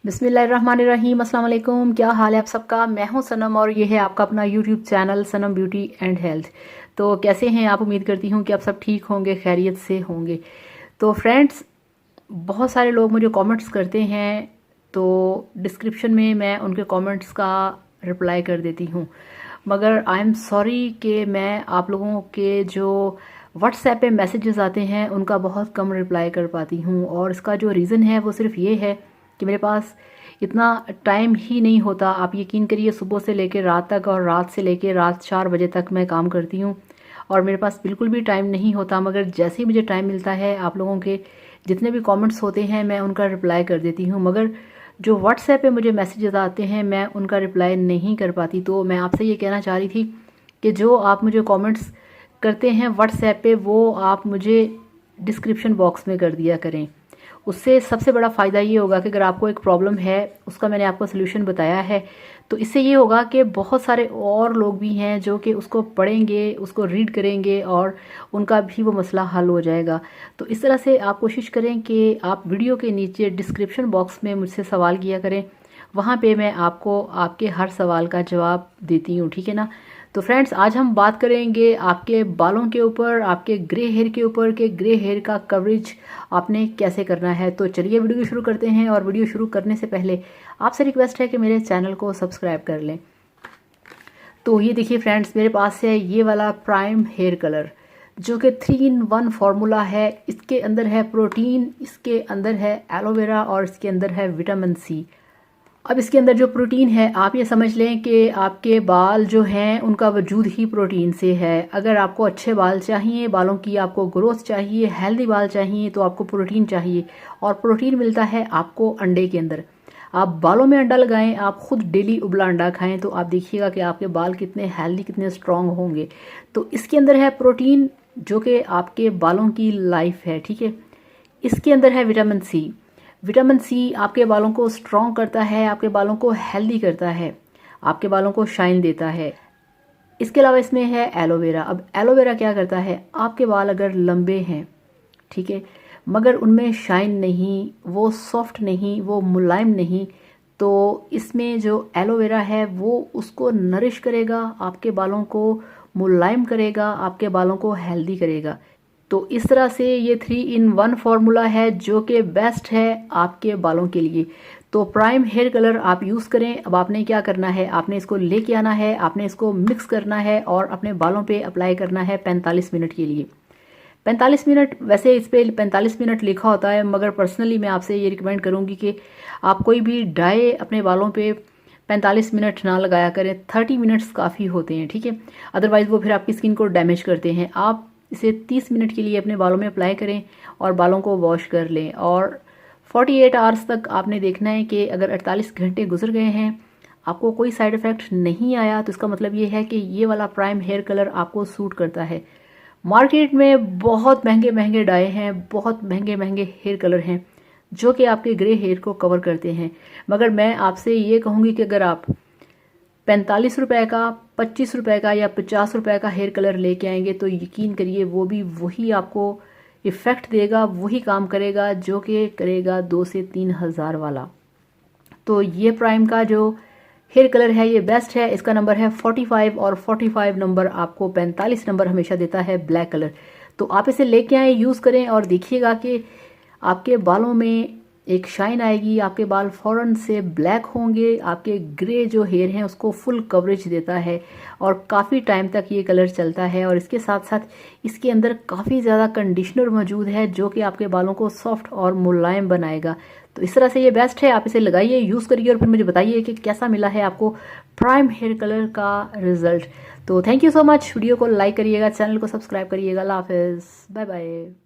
बिस्मिल्लाहिर्रहमानिर्रहीम, अस्सलाम वालेकुम। क्या हाल है आप सबका। मैं हूं सनम और ये है आपका अपना YouTube channel Sanam beauty and health. तो कैसे हैं आप। उम्मीद करती हूं कि आप सब ठीक होंगे, खैरियत से होंगे। तो फ्रेंड्स, बहुत सारे लोग मुझे कमेंट्स करते हैं, तो डिस्क्रिप्शन में मैं उनके कमेंट्स का रिप्लाई कर देती हूं। मगर आई एम सॉरी कि मैं आप लोगों के जो व्हाट्सएप पे मैसेजेस आते हैं उनका बहुत कम रिप्लाई कर पाती हूँ। और इसका जो रीज़न है वो सिर्फ ये है कि मेरे पास इतना टाइम ही नहीं होता। आप यकीन करिए, सुबह से लेकर रात तक और रात से लेकर रात 4 बजे तक मैं काम करती हूँ और मेरे पास बिल्कुल भी टाइम नहीं होता। मगर जैसे ही मुझे टाइम मिलता है, आप लोगों के जितने भी कमेंट्स होते हैं मैं उनका रिप्लाई कर देती हूँ। मगर जो व्हाट्सएप पे मुझे मैसेजेस आते हैं मैं उनका रिप्लाई नहीं कर पाती। तो मैं आपसे ये कहना चाह रही थी कि जो आप मुझे कमेंट्स करते हैं व्हाट्सएप पे, वो आप मुझे डिस्क्रिप्शन बॉक्स में कर दिया करें। उससे सबसे बड़ा फ़ायदा ये होगा कि अगर आपको एक प्रॉब्लम है, उसका मैंने आपको सोल्यूशन बताया है, तो इससे ये होगा कि बहुत सारे और लोग भी हैं जो कि उसको पढ़ेंगे, उसको रीड करेंगे और उनका भी वो मसला हल हो जाएगा। तो इस तरह से आप कोशिश करें कि आप वीडियो के नीचे डिस्क्रिप्शन बॉक्स में मुझसे सवाल किया करें। वहाँ पे मैं आपको आपके हर सवाल का जवाब देती हूँ, ठीक है ना। तो फ्रेंड्स, आज हम बात करेंगे आपके बालों के ऊपर, आपके ग्रे हेयर के ऊपर कि ग्रे हेयर का कवरेज आपने कैसे करना है। तो चलिए वीडियो शुरू करते हैं। और वीडियो शुरू करने से पहले आपसे रिक्वेस्ट है कि मेरे चैनल को सब्सक्राइब कर लें। तो ये देखिए फ्रेंड्स, मेरे पास है ये वाला प्राइम हेयर कलर जो कि 3 in 1 फार्मूला है। इसके अंदर है प्रोटीन, इसके अंदर है एलोवेरा और इसके अंदर है विटामिन सी। अब इसके अंदर जो प्रोटीन है, आप ये समझ लें कि आपके बाल जो हैं उनका वजूद ही प्रोटीन से है। अगर आपको अच्छे बाल चाहिए, बालों की आपको ग्रोथ चाहिए, हेल्दी बाल चाहिए, तो आपको प्रोटीन चाहिए। और प्रोटीन मिलता है आपको अंडे के अंदर। आप बालों में अंडा लगाएं, आप खुद डेली उबला अंडा खाएं, तो आप देखिएगा कि आपके बाल कितने हेल्दी, कितने स्ट्रांग होंगे। तो इसके अंदर है प्रोटीन जो कि आपके बालों की लाइफ है, ठीक है। इसके अंदर है विटामिन सी। विटामिन सी आपके बालों को स्ट्रॉन्ग करता है, आपके बालों को हेल्दी करता है, आपके बालों को शाइन देता है। इसके अलावा इसमें है एलोवेरा। अब एलोवेरा क्या करता है, आपके बाल अगर लंबे हैं, ठीक है, मगर उनमें शाइन नहीं, वो सॉफ्ट नहीं, वो मुलायम नहीं, तो इसमें जो एलोवेरा है वो उसको नरिश करेगा, आपके बालों को मुलायम करेगा, आपके बालों को हेल्दी करेगा। तो इस तरह से ये 3 in 1 फार्मूला है जो कि बेस्ट है आपके बालों के लिए। तो प्राइम हेयर कलर आप यूज़ करें। अब आपने क्या करना है, आपने इसको लेके आना है, आपने इसको मिक्स करना है और अपने बालों पे अप्लाई करना है 45 मिनट के लिए। 45 मिनट, वैसे इस पर 45 मिनट लिखा होता है, मगर पर्सनली मैं आपसे ये रिकमेंड करूँगी कि आप कोई भी डाई अपने बालों पे 45 मिनट ना लगाया करें। 30 मिनट्स काफ़ी होते हैं, ठीक है। अदरवाइज़ वो फिर आपकी स्किन को डैमेज करते हैं। आप इसे 30 मिनट के लिए अपने बालों में अप्लाई करें और बालों को वॉश कर लें। और 48 आवर्स तक आपने देखना है कि अगर 48 घंटे गुजर गए हैं, आपको कोई साइड इफ़ेक्ट नहीं आया, तो इसका मतलब ये है कि ये वाला प्राइम हेयर कलर आपको सूट करता है। मार्केट में बहुत महंगे महंगे डाई हैं, बहुत महंगे महंगे हेयर कलर हैं जो कि आपके ग्रे हेयर को कवर करते हैं। मगर मैं आपसे ये कहूँगी कि अगर आप 45 रुपए का, 25 रुपए का या 50 रुपए का हेयर कलर लेके आएंगे, तो यकीन करिए वो भी वही आपको इफ़ेक्ट देगा, वही काम करेगा जो कि करेगा 2 से 3 हज़ार वाला। तो ये प्राइम का जो हेयर कलर है ये बेस्ट है। इसका नंबर है 45 और 45 नंबर आपको 45 नंबर हमेशा देता है ब्लैक कलर। तो आप इसे लेके आए, यूज़ करें और देखिएगा कि आपके बालों में एक शाइन आएगी, आपके बाल फ़ौरन से ब्लैक होंगे, आपके ग्रे जो हेयर हैं उसको फुल कवरेज देता है और काफ़ी टाइम तक ये कलर चलता है। और इसके साथ साथ इसके अंदर काफ़ी ज़्यादा कंडीशनर मौजूद है जो कि आपके बालों को सॉफ्ट और मुलायम बनाएगा। तो इस तरह से ये बेस्ट है। आप इसे लगाइए, यूज़ करिए और फिर मुझे बताइए कि कैसा मिला है आपको प्राइम हेयर कलर का रिजल्ट। तो thank you so much. Video को लाइक करिएगा, चैनल को सब्सक्राइब करिएगा। अल्लाह हाफिज़, बाय बाय।